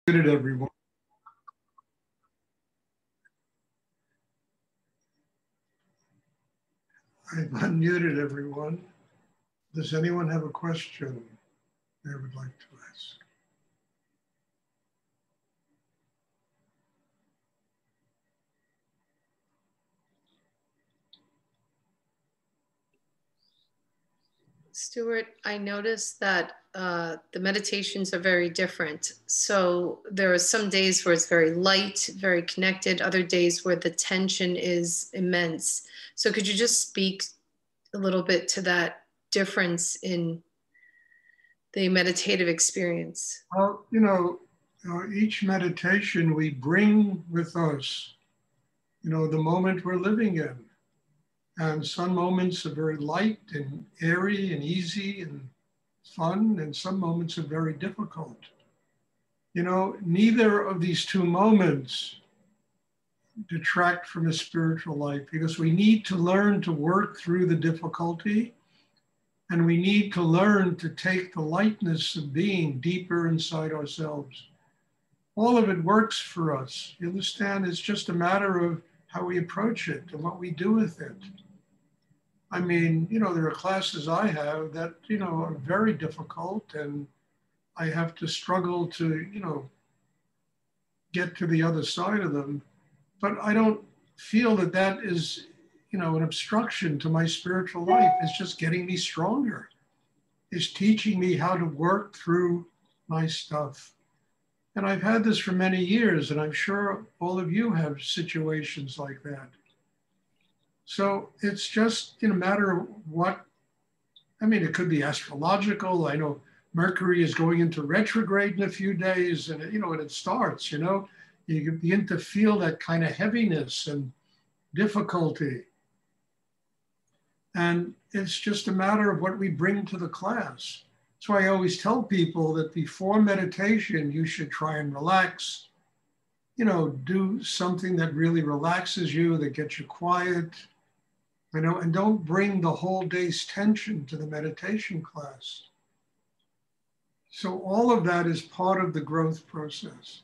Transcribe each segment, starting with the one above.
Muted everyone. I've unmuted everyone. Does anyone have a question they would like to ask? Stuart, I noticed that the meditations are very different. So there are some days where it's very light, very connected, other days where the tension is immense. So could you just speak a little bit to that difference in the meditative experience? Well, each meditation we bring with us, the moment we're living in. And some moments are very light and airy and easy and fun, and some moments are very difficult. Neither of these two moments detract from a spiritual life, because we need to learn to work through the difficulty, and we need to learn to take the lightness of being deeper inside ourselves. All of it works for us. You understand? It's just a matter of how we approach it and what we do with it. I mean, there are classes I have that, are very difficult, and I have to struggle to, get to the other side of them. But I don't feel that that is, an obstruction to my spiritual life. It's just getting me stronger. It's teaching me how to work through my stuff. And I've had this for many years, and I'm sure all of you have situations like that. So it's just a matter of what, it could be astrological. I know Mercury is going into retrograde in a few days, and when it starts, you begin to feel that kind of heaviness and difficulty. And it's just a matter of what we bring to the class. That's why I always tell people that before meditation, you should try and relax, do something that really relaxes you, that gets you quiet, and don't bring the whole day's tension to the meditation class. So all of that is part of the growth process.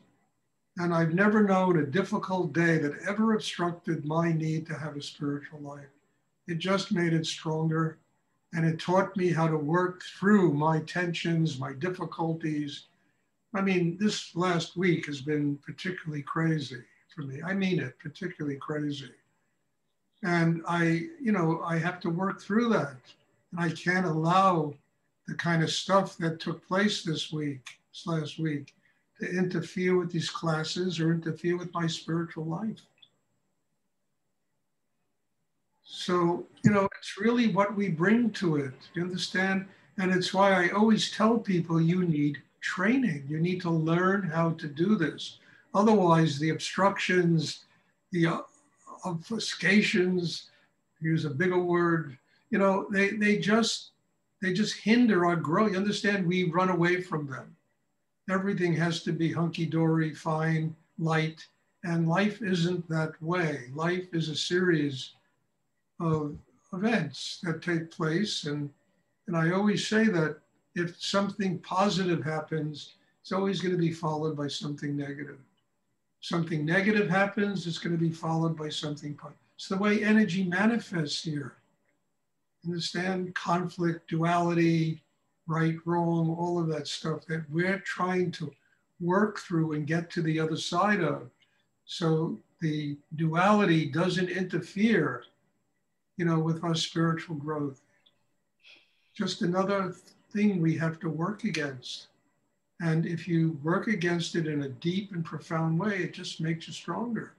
And I've never known a difficult day that ever obstructed my need to have a spiritual life. It just made it stronger, and it taught me how to work through my tensions, my difficulties. This last week has been particularly crazy for me. I mean it, particularly crazy. And I have to work through that. And I can't allow the kind of stuff that took place this last week, to interfere with these classes or interfere with my spiritual life. So, it's really what we bring to it, you understand? And it's why I always tell people you need training. You need to learn how to do this. Otherwise, the obstructions, the obfuscations, use a bigger word, they just hinder our growth. You understand? We run away from them. Everything has to be hunky-dory, fine, light, and life isn't that way. Life is a series of events that take place, and I always say that if something positive happens, it's always going to be followed by something negative. Something negative happens, it's going to be followed by something positive. It's the way energy manifests here. Understand? Conflict, duality, right, wrong, all of that stuff that we're trying to work through and get to the other side of. So the duality doesn't interfere, with our spiritual growth. Just another thing we have to work against. And if you work against it in a deep and profound way, it just makes you stronger.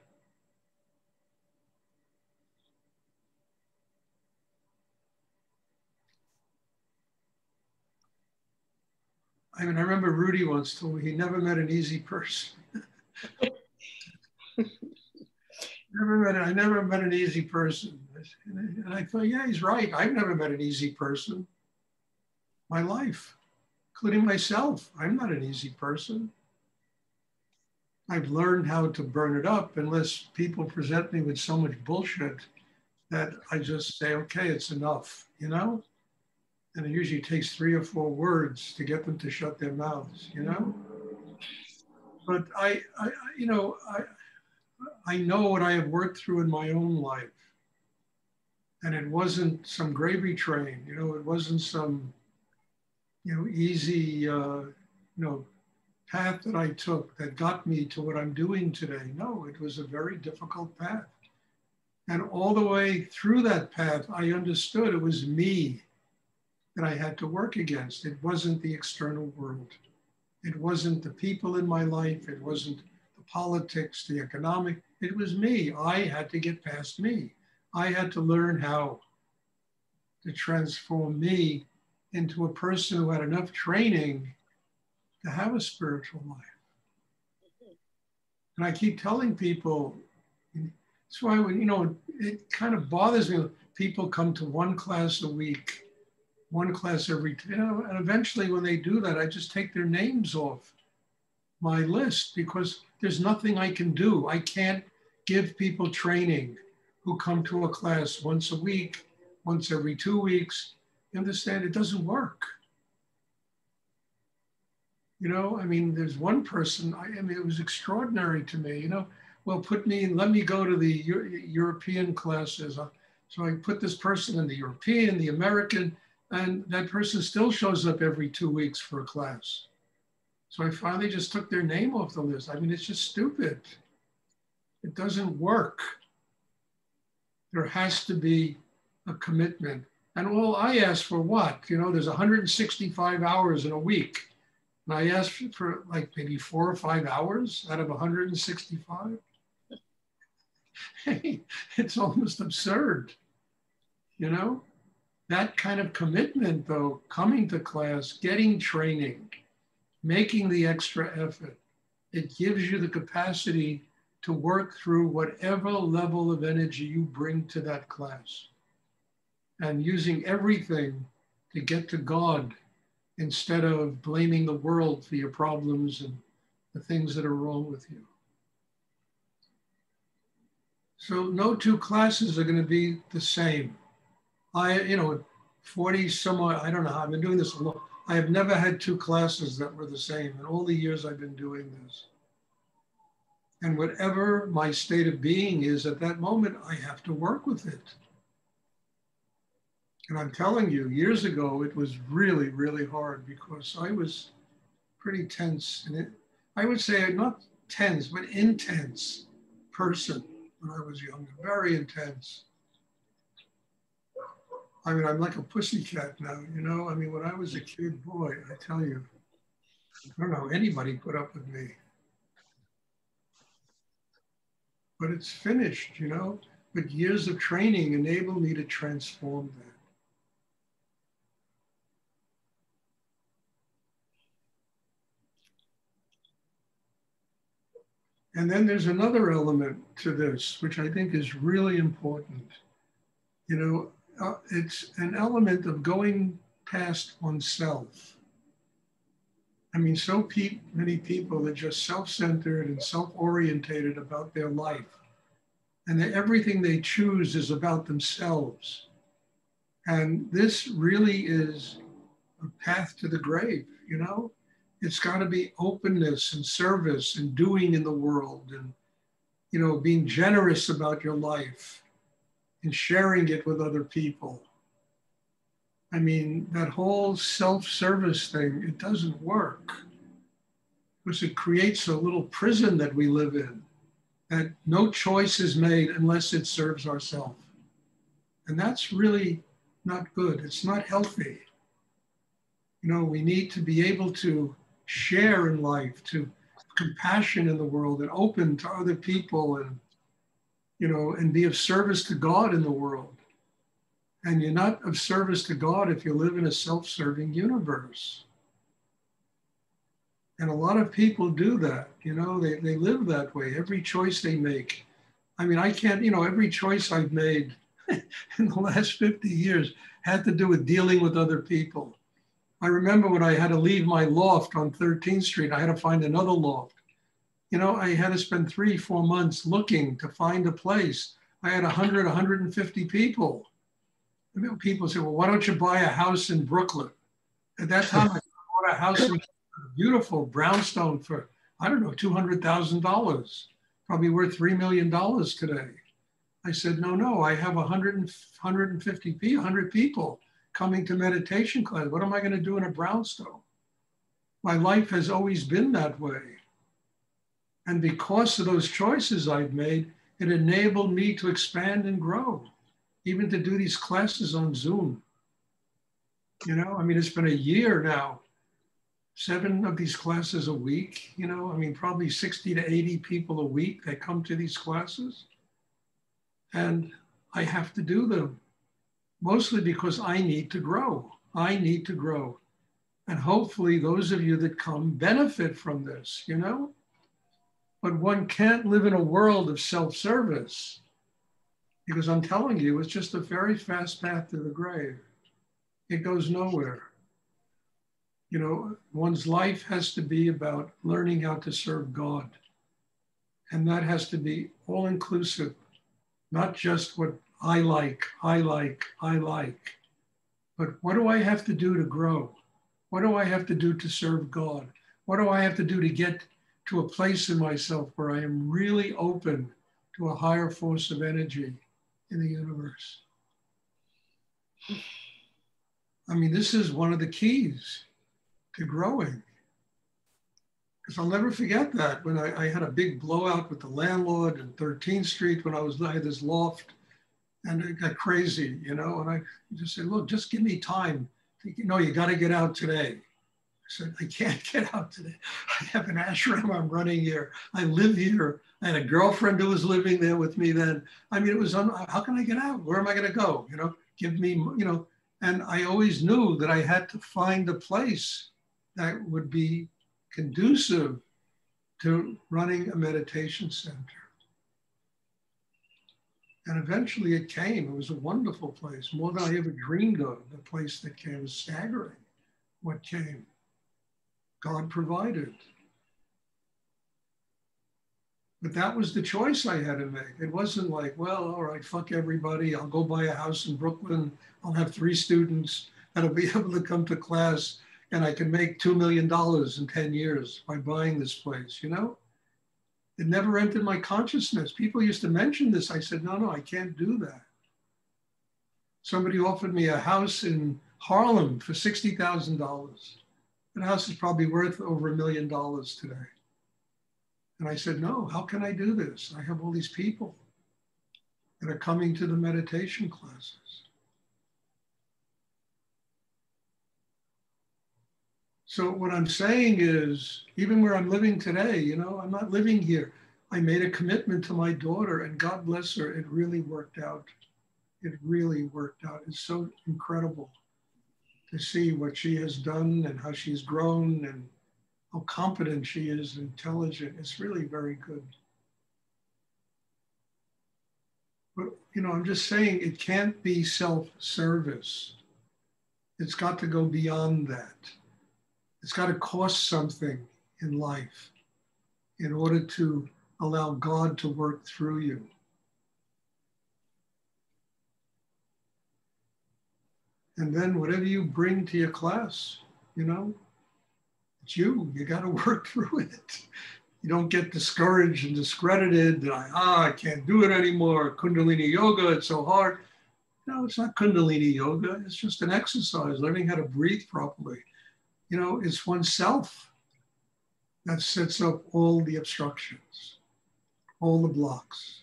I remember Rudy once told me he never met an easy person. I never met an easy person. And I thought, yeah, he's right. I've never met an easy person. My life, including myself. I'm not an easy person. I've learned how to burn it up unless people present me with so much bullshit that I just say, okay, it's enough, And it usually takes 3 or 4 words to get them to shut their mouths, But you know, I know what I have worked through in my own life. And it wasn't some gravy train, you know, it wasn't some, you know, easy, you know, path that I took that got me to what I'm doing today. No, it was a very difficult path. And all the way through that path, I understood it was me that I had to work against. It wasn't the external world. It wasn't the people in my life. It wasn't the politics, the economic. It was me. I had to get past me. I had to learn how to transform me into a person who had enough training to have a spiritual life. And I keep telling people, that's why when, you know, it kind of bothers me. People come to one class a week, one class every, you know, and eventually when they do that, I just take their names off my list because there's nothing I can do. I can't give people training who come to a class once a week, once every 2 weeks. You understand? It doesn't work. You know, I mean, there's one person, I mean, it was extraordinary to me, you know, well, put me in, let me go to the European classes. So I put this person in the European, the American, and that person still shows up every 2 weeks for a class. So I finally just took their name off the list. I mean, it's just stupid. It doesn't work. There has to be a commitment. And all I ask for what? You know, there's 165 hours in a week. And I asked for like maybe 4 or 5 hours out of 165. Hey, it's almost absurd, you know? That kind of commitment, though, coming to class, getting training, making the extra effort, it gives you the capacity to work through whatever level of energy you bring to that class. And using everything to get to God instead of blaming the world for your problems and the things that are wrong with you. So no two classes are going to be the same. You know, 40 some odd, I don't know, I've been doing this a lot. I have never had 2 classes that were the same in all the years I've been doing this. And whatever my state of being is at that moment, I have to work with it. And I'm telling you, years ago, it was really, really hard because I was pretty tense. And I would say not tense, but intense person when I was younger, very intense. I mean, I'm like a pussycat now, you know? I mean, when I was a kid, boy, I tell you, I don't know, anybody put up with me. But it's finished, you know? But years of training enabled me to transform that. And then there's another element to this, which I think is really important. You know, it's an element of going past oneself. I mean, many people are just self-centered and self-orientated about their life. And everything they choose is about themselves. And this really is a path to the grave, you know? It's got to be openness and service and doing in the world and, you know, being generous about your life and sharing it with other people. I mean, that whole self-service thing, it doesn't work because it creates a little prison that we live in, that no choice is made unless it serves ourselves. And that's really not good. It's not healthy. You know, we need to be able to share in life, to compassion in the world and open to other people and, you know, and be of service to God in the world. And you're not of service to God if you live in a self-serving universe. And a lot of people do that, you know, they live that way, every choice they make. I mean, I can't, you know, every choice I've made in the last 50 years had to do with dealing with other people. I remember when I had to leave my loft on 13th Street, I had to find another loft. You know, I had to spend 3-4 months looking to find a place. I had 100, 150 people. I mean, people say, well, why don't you buy a house in Brooklyn? At that time, I bought a house in a beautiful brownstone for I don't know, $200,000, probably worth $3 million today. I said, no, I have 100 people coming to meditation class. What am I going to do in a brownstone? My life has always been that way. And because of those choices I've made, it enabled me to expand and grow, even to do these classes on Zoom. You know, I mean, it's been a year now, 7 of these classes a week, you know, I mean, probably 60 to 80 people a week that come to these classes. And I have to do them, mostly because I need to grow. I need to grow. And hopefully those of you that come benefit from this, you know? But one can't live in a world of self-service, because I'm telling you, it's just a very fast path to the grave. It goes nowhere. You know, one's life has to be about learning how to serve God. And that has to be all inclusive, not just what I like, but what do I have to do to grow? What do I have to do to serve God? What do I have to do to get to a place in myself where I am really open to a higher force of energy in the universe? I mean, this is one of the keys to growing. Because I'll never forget that when I had a big blowout with the landlord in 13th Street when I had this loft, and it got crazy, you know, and I just said, look, just give me time. You know, you got to get out today. I said, I can't get out today. I have an ashram I'm running here. I live here. I had a girlfriend who was living there with me then. I mean, it was, how can I get out? Where am I going to go? You know, give me, you know, and I always knew that I had to find a place that would be conducive to running a meditation center. And eventually it came. It was a wonderful place, more than I ever dreamed of. The place that came was staggering. What came? God provided. But that was the choice I had to make. It wasn't like, well, all right, fuck everybody. I'll go buy a house in Brooklyn. I'll have 3 students that'll be able to come to class, and I can make $2 million in 10 years by buying this place, you know? It never entered my consciousness. People used to mention this. I said, no, I can't do that. Somebody offered me a house in Harlem for $60,000. That house is probably worth over $1 million today. And I said, no, how can I do this? I have all these people that are coming to the meditation classes. So what I'm saying is, even where I'm living today, you know, I'm not living here. I made a commitment to my daughter, and God bless her, it really worked out. It really worked out. It's so incredible to see what she has done and how she's grown and how competent she is, intelligent. It's really very good. But, you know, I'm just saying it can't be self-service. It's got to go beyond that. It's got to cost something in life in order to allow God to work through you. And then whatever you bring to your class, you know, it's you. You got to work through it. You don't get discouraged and discredited. I can't do it anymore. Kundalini yoga, it's so hard. No, it's not Kundalini yoga. It's just an exercise, learning how to breathe properly. You know, it's oneself that sets up all the obstructions, all the blocks.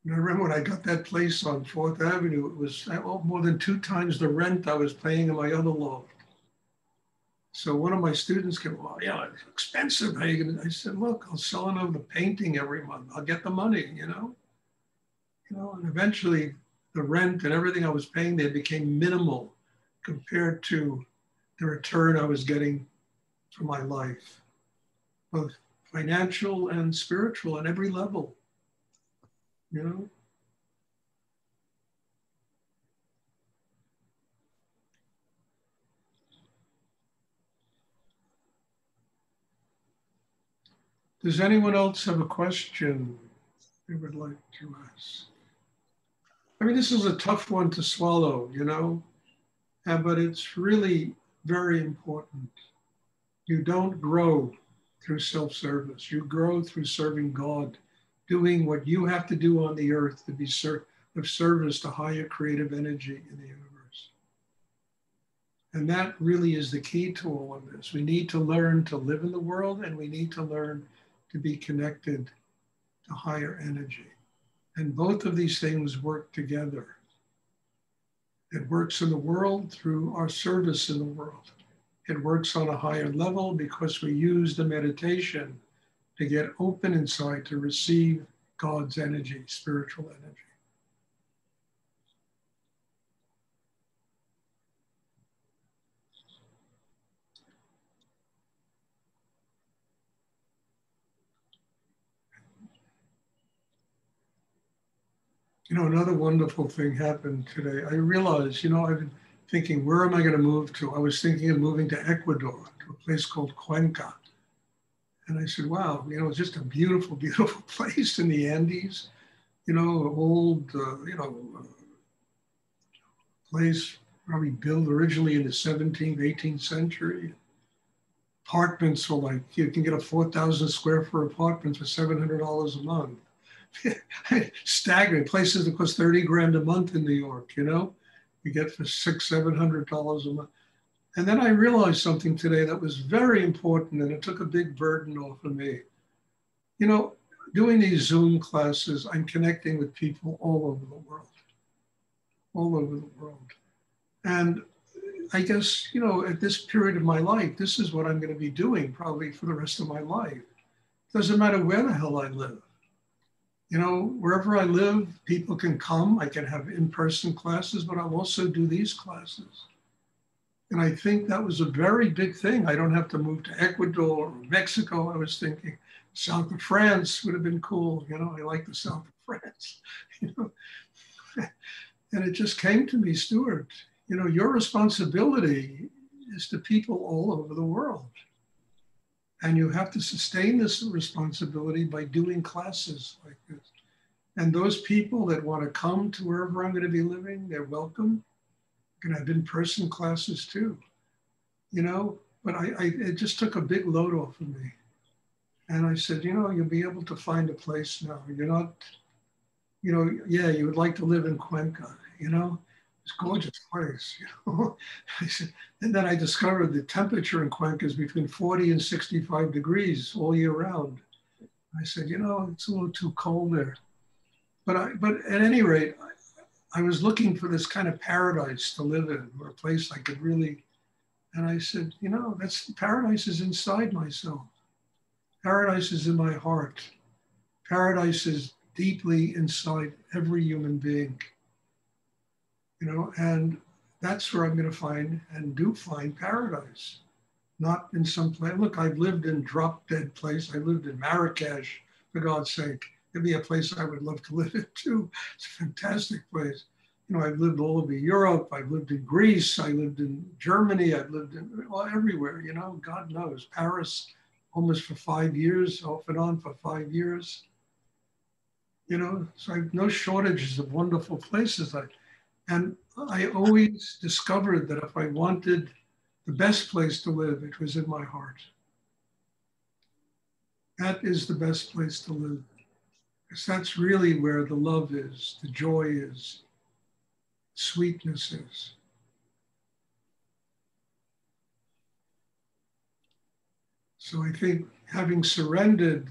And I remember when I got that place on 4th Avenue, it was more than 2 times the rent I was paying in my other loft. So one of my students came, well, yeah, it's expensive. How are you gonna? I said, look, I'll sell another painting every month. I'll get the money, you know? And eventually the rent and everything I was paying there became minimal compared to the return I was getting for my life, both financial and spiritual at every level, you know? Does anyone else have a question? I would like to ask. I mean, this is a tough one to swallow, but it's really very important. You don't grow through self-service. You grow through serving God, doing what you have to do on the earth to be of service to higher creative energy in the universe. And that really is the key to all of this. We need to learn to live in the world, and we need to learn to be connected to higher energy. And both of these things work together. It works in the world through our service in the world. It works on a higher level because we use the meditation to get open inside to receive God's energy, spiritual energy. Another wonderful thing happened today. I realized, I've been thinking, where am I going to move to? I was thinking of moving to Ecuador, to a place called Cuenca. And I said, wow, it's just a beautiful, beautiful place in the Andes, old, place probably built originally in the 17th, 18th century. Apartments were like, you can get a 4,000 square foot apartment for $700 a month. Staggering. Places that cost 30 grand a month in New York, you get for $600-700 a month. And then I realized something today that was very important, and it took a big burden off of me. Doing these Zoom classes, I'm connecting with people all over the world, all over the world. And I guess, at this period of my life, this is what I'm going to be doing probably for the rest of my life. It doesn't matter where the hell I live. Wherever I live, people can come. I can have in-person classes, but I'll also do these classes. And I think that was a very big thing. I don't have to move to Ecuador or Mexico. I was thinking south of France would have been cool. I like the south of France. And it just came to me, Stuart, your responsibility is to people all over the world. And you have to sustain this responsibility by doing classes like this. And those people that want to come to wherever I'm going to be living, they're welcome. You can have in-person classes too, but it just took a big load off of me. And I said, you'll be able to find a place now. You're not, yeah, you would like to live in Cuenca, it's a gorgeous place, I said, and then I discovered the temperature in Cuenca is between 40 and 65 degrees all year round. I said, it's a little too cold there. But at any rate, I was looking for this kind of paradise to live in, or a place I could really, and I said, paradise is inside myself. Paradise is in my heart. Paradise is deeply inside every human being, and that's where I'm going to find and do find paradise, not in some place. Look, I've lived in drop dead place. I lived in Marrakesh, for God's sake. It'd be a place I would love to live in too. It's a fantastic place. I've lived all over Europe. I've lived in Greece. I lived in Germany. I've lived everywhere, God knows. Paris, almost for 5 years, off and on for 5 years. So I have no shortages of wonderful places. And I always discovered that if I wanted the best place to live, it was in my heart. That is the best place to live. Because that's really where the love is, the joy is, sweetness is. So I think having surrendered,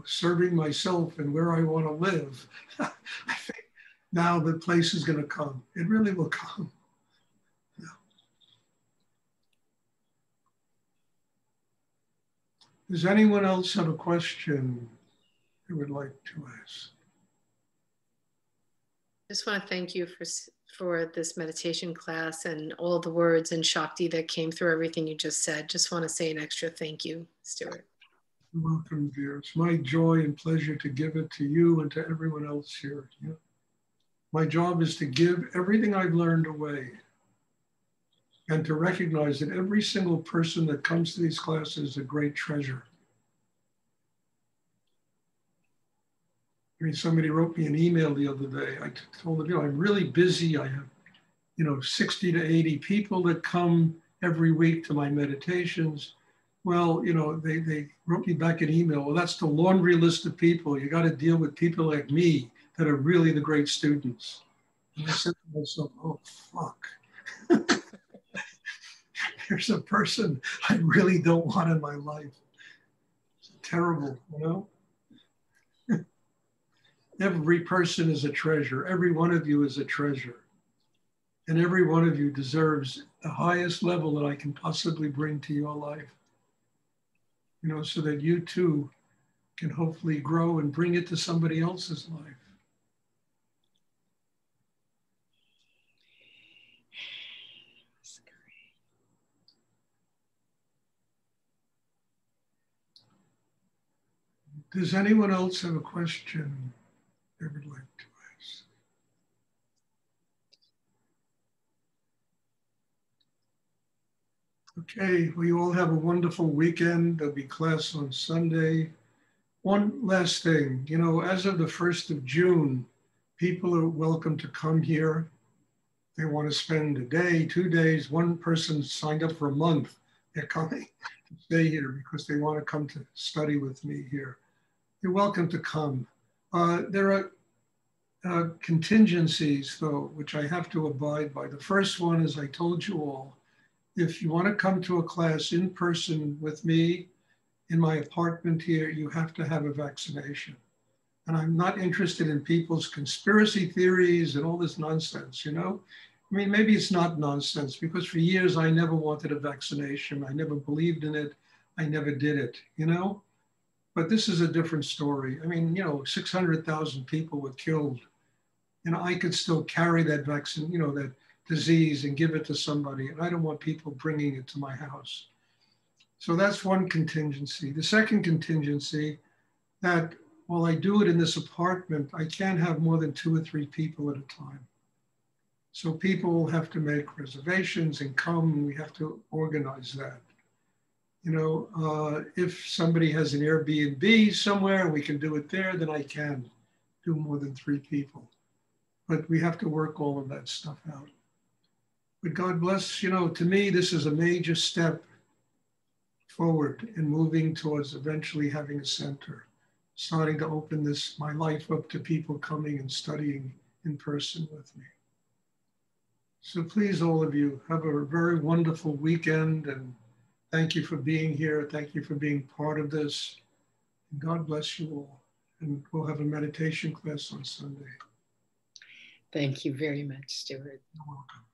serving myself and where I want to live, I think now the place is going to come. It really will come. Yeah. Does anyone else have a question they would like to ask? I just want to thank you for this meditation class and all the words and Shakti that came through everything you just said. Just want to say an extra thank you, Stuart. You're welcome, dear. It's my joy and pleasure to give it to you and to everyone else here. Yeah. My job is to give everything I've learned away and to recognize that every single person that comes to these classes is a great treasure. I mean, somebody wrote me an email the other day. I told them, I'm really busy. I have, 60 to 80 people that come every week to my meditations. Well, they wrote me back an email. Well, that's the laundry list of people. You got to deal with people like me that are really the great students. And I said to myself, oh, fuck. There's a person I really don't want in my life. It's terrible, Every person is a treasure. Every one of you is a treasure. And every one of you deserves the highest level that I can possibly bring to your life, so that you too can hopefully grow and bring it to somebody else's life. Does anyone else have a question they would like to ask? Okay, we all have a wonderful weekend. There'll be class on Sunday. One last thing, as of the 1st of June, people are welcome to come here. They want to spend a day, 2 days. One person signed up for a month. They're coming to stay here because they want to come to study with me here. You're welcome to come. There are contingencies, though, which I have to abide by. The first one is I told you all, if you want to come to a class in person with me in my apartment here, you have to have a vaccination. And I'm not interested in people's conspiracy theories and all this nonsense, I mean, maybe it's not nonsense because for years I never wanted a vaccination. I never believed in it. I never did it, But this is a different story. I mean, 600,000 people were killed. I could still carry that vaccine, that disease and give it to somebody. And I don't want people bringing it to my house. So that's one contingency. The second contingency, that while I do it in this apartment, I can't have more than 2 or 3 people at a time. So people will have to make reservations and come, and we have to organize that. If somebody has an Airbnb somewhere and we can do it there, then I can do more than 3 people. But we have to work all of that stuff out. But God bless, to me, this is a major step forward in moving towards eventually having a center, starting to open my life up to people coming and studying in person with me. So please, all of you, have a very wonderful weekend, and thank you for being here. Thank you for being part of this. And God bless you all. And we'll have a meditation class on Sunday. Thank you very much, Stuart. You're welcome.